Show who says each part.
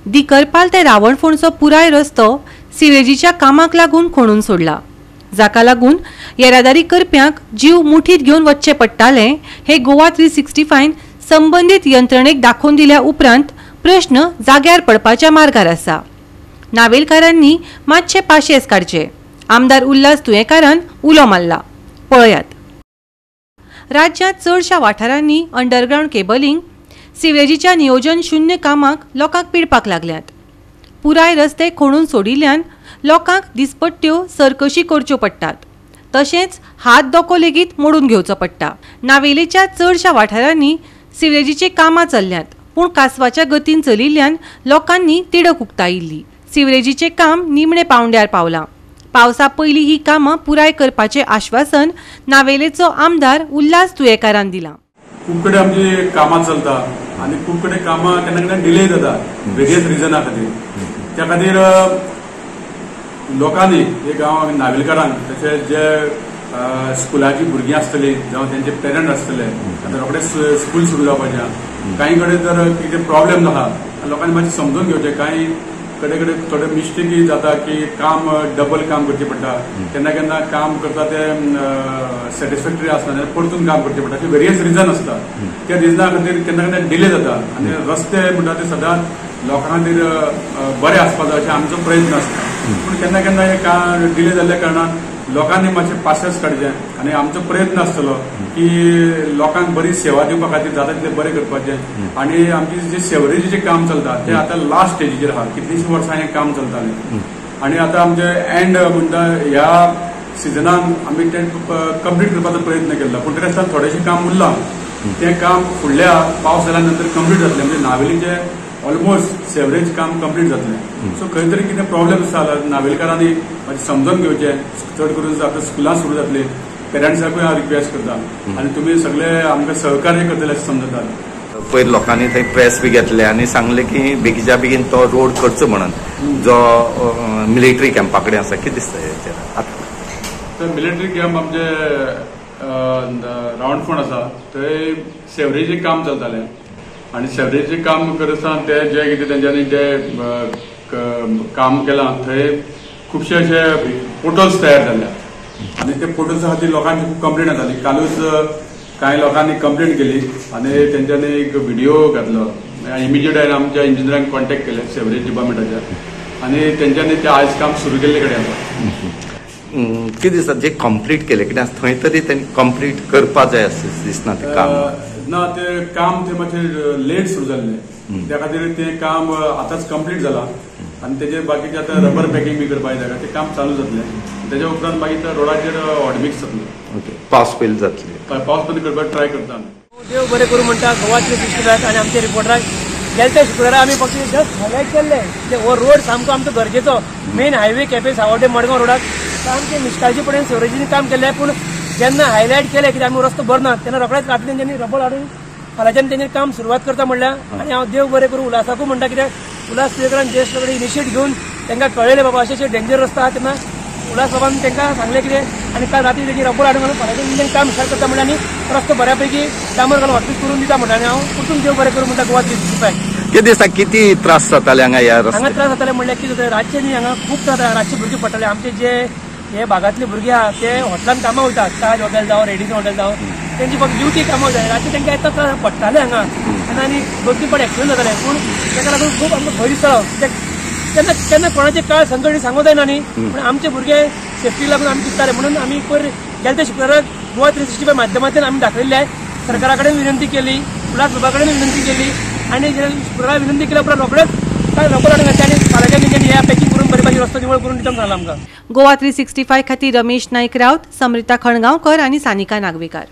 Speaker 1: दी करपाल ते रावणफोंडचो पुराय रस्तो सिवेजीच्या कामाक लागून खणून सोडला, जाका लागून येरादारी करप्यांक जीव मुठीत घेवन वचचे पडटाले हे गोवा 365 संबंधित यंत्रणेक दाखोवन दिल्या उपरांत प्रश्न जाग्यार पडपाच्या मार्गार आसा। नावेलकारांनी मातशे पाशेस काडचे, आमदार उल्हास तुयेकारान उलो मारला, पळयात। राज्यांत चडशा वाठारांनी अंडरग्राउंड केबलिंग, सिवेजीच्या नियोजन शून्य कामाक लोकांक पिडपाक लागल्यात। पुराय रस्ते खणून सोडिल्ल्यान लोकांक दिसपट्ट्यो सरकशी करच्यो पडटात, तशेंच हात दोको लेगीत मोडून घेवचो पडटा। नावेलीच्या चडशा वाठारांनी सिवेजीची कामां चल्ल्यात, पूण कासवाच्या गतीन चलिल्ल्यान लोकांनी तिडक उक्तायिल्ली। सिवेजीचे काम निमणे पावंड्यार पावलां। पावसा पयलीं ही कामां पुराय करपाचें आश्वासन नावेलेचो आमदार उल्हास तुयेकारान दिलां।
Speaker 2: खूब कडेन आमची कामां चलता आनी खूब कडेन कामां केन्ना केन्ना डिले जाता वेरियस रिजना खातीर। त्या खातीर लोकांनी हे गांव नावेलकारांक तशेंच जे स्कुलाची भुरगीं आसतलीं जावं तेंचे पेरंट आसतले, आतां रोखडेच स्कूल सुरू जावपाचें, कांय कडेन तर कितें प्रॉब्लेम जाता लोकांनी मातशें समजून घेवचें। कांय कडेन थोडे मिस्टेकी जाता की काम डबल काम करचें पडटा, केन्ना केन्ना काम करता ते सॅटिस्फॅक्टरी आसना, परतून काम करचें पडटा, अशें वेरियस रिजन आसता। त्या रिजना खातीर केन्ना केन्ना डिले जाता आनी रस्ते म्हणटा ते सदांच लोकां खातीर बरे आसपाक जाय अशें आमचो प्रयत्न आसता। पूण केन्ना केन्ना हे डिले जाल्ल्या कारणान लोकांनी मातशें पाशेस काडचें आनी आमचो प्रयत्न आसतलो की लोकांक बरी सेवा दिवपा खातीर जाता तितलें बरें करपाचें। आनी आमची जे सेवरेजीचें काम चलता तें आतां लास्ट स्टेजीचेर आहा, कितलींशीं वर्सां हें काम चलतालें आनी आतां आमचे एंड म्हणटा ह्या सिजनान आमी तें कंप्लीट करपाचो प्रयत्न केल्लो, पूण त्या रस्त्यान थोडेंशें काम उरलां। तें काम फुडल्या पावस जाल्या नंतर कंप्लीट जातलें, म्हणजे नावेलीचें ऑलमोस्ट सेवरेज काम कंप्लीट जातलें। सो खंय तरी कितें प्रॉब्लेम आसा जाल्यार नावेलकारांनी मातशें समजून घेवचें। चड करून आतां स्कुलां सुरू जातलीं, पेरंट्साकूय हांव रिक्वेस्ट करता आनी तुमी सगळे आमकां सहकार्य करतले अशें समजतात।
Speaker 3: पयर लोकांनी थंय प्रेस बी घेतले आनी सांगले की बेगीच्या बेगीन तो रोड करचो म्हणून, जो मिलिटरी कॅम्पा कडेन आसा। कितें दिसता हेचेर?
Speaker 2: तर मिलिटरी कॅम्प आमचे रावणफोंड आसा थंय सेवरेजीचें काम चलतालें आनी सेवरेजीचें काम करता ते जे कितें तेंच्यांनी जें काम केलां थंय खुबशे अशे पोर्टल्स तयार जाल्यात आनी ते पोर्टल्सा खातीर लोकांची खूब कंप्लेंट येताली। कालूच कांय लोकांनी कंप्लेंट केली आनी तेंच्यांनी एक व्हिडिओ घातलो। इमिजिएट हांवें आमच्या इंजिनियरांक कॉन्टॅक्ट केले सेवरेज डिपार्टमेंटाच्या आनी तेंच्यांनी तें आयज काम सुरू केल्ले कडेन आसा।
Speaker 3: कितें दिसता जे कंप्लीट केले कित्याक थंय तरी तें कंप्लीट करपा जाय अशें दिसना तें काम?
Speaker 2: ना, तें काम तें मातशें लेट सुरू जाल्लें, त्या खातीर तें काम आतांच कंप्लीट जालां आनी तेजेर बाकीचें आतां रबर पॅकिंग बी करपाक जाय तें काम चालू जातलें। तेज्या उपरांत मागीर त्या रोडाचेर हॉटमिक्स जातलें।
Speaker 3: ओके, पावस पयलीं जातली,
Speaker 2: पावस पयलीं करपाक ट्राय करता आमी।
Speaker 4: देव बरें करूं म्हणटा गोवा 365 आनी आमच्या रिपोर्टराक गेल्या त्या शुक्रारा आमी फक्त जस्ट हायलायट केल्लें हो रोड सामको आमचो गरजेचो। मेन हायवे केपें सावड्डे मडगांव रोडाक सामकें निश्काळजीपणान सेवरेजीनी काम केल्लें, पूण जेन्ना हायलायट केलें कित्याक आमी रस्तो भरना तेन्ना रोखडेच रात्री तेंच्यांनी रबर हाडून फाल्यांच्यान तेंच्यांनी काम सुरवात करता म्हणल्यार। आनी हांव देव बरें करूं उल्हासाकूय म्हणटा, कित्याक उल्हास तुयेकारान ज्येश्ठ कडेन इनिशिएट घेवन तांकां कळयलें बाबा अशें डेंजर रस्तो आहा, तेन्ना उल्हास बाबान तांकां सांगलें कितें आनी काल राती तेंची रबर हाडून फाल्यांच्यान तेंच्यांनी काम स्टार्ट करता म्हणल्यार आनी रस्तो बऱ्यापैकी डांबर घालून हॉटमिक्स करून दिता म्हणटा। आनी हांव परतून देव बरें करूं म्हणटा गोवा 365।
Speaker 3: कितें दिसता किती त्रास जाताले हांगा ह्या रस्त्यार?
Speaker 4: हांगा त्रास जाताले म्हणल्यार कितें जाता, रातचे न्ही हांगा खूब त्रास जाता। रातचे भुरगे पडटाले आमचे जे हे भागातले भुरगे आहा ते हॉटेलांत कामां वयतात, ताज हॉटेल जावं रेडिसन हॉटेल जावं, तेंची फक्त ड्युटी कामां जाय, रातचे तेंकां येता त्रास पडटाले हांगा आनी 2-3 फावट एक्सिडेंट जाताले। पूण ताका लागून खूब आमकां भंय दिसतालो, केन्ना केन्ना कोणाचे काळ संकट सांगूं जायना न्ही, पूण आमचे भुरगे सेफ्टी लागून आमी चिंतताले म्हणून आमी पयर गेल्या त्या शुक्राराक गोवा 365 माध्यमांतल्यान आमी दाखयल्लें आहे। सरकारा कडेन विनंती केली, उल्हास बाबा कडेन विनंती केली आनी शुक्रारा विनंती केल्या उपरांत रोखडेच काय रबर हाडून घातले आनी फाल्यांच्यान तेंच्यांनी ह्या पॅकिंग करून बरे भाशेन रस्तो निवळ करून दिता सांगलां आमकां।
Speaker 1: गोवा 365 खातीर रमेश नायक रावत, समृता खणगांवकर आनी सानिका नागवेकार।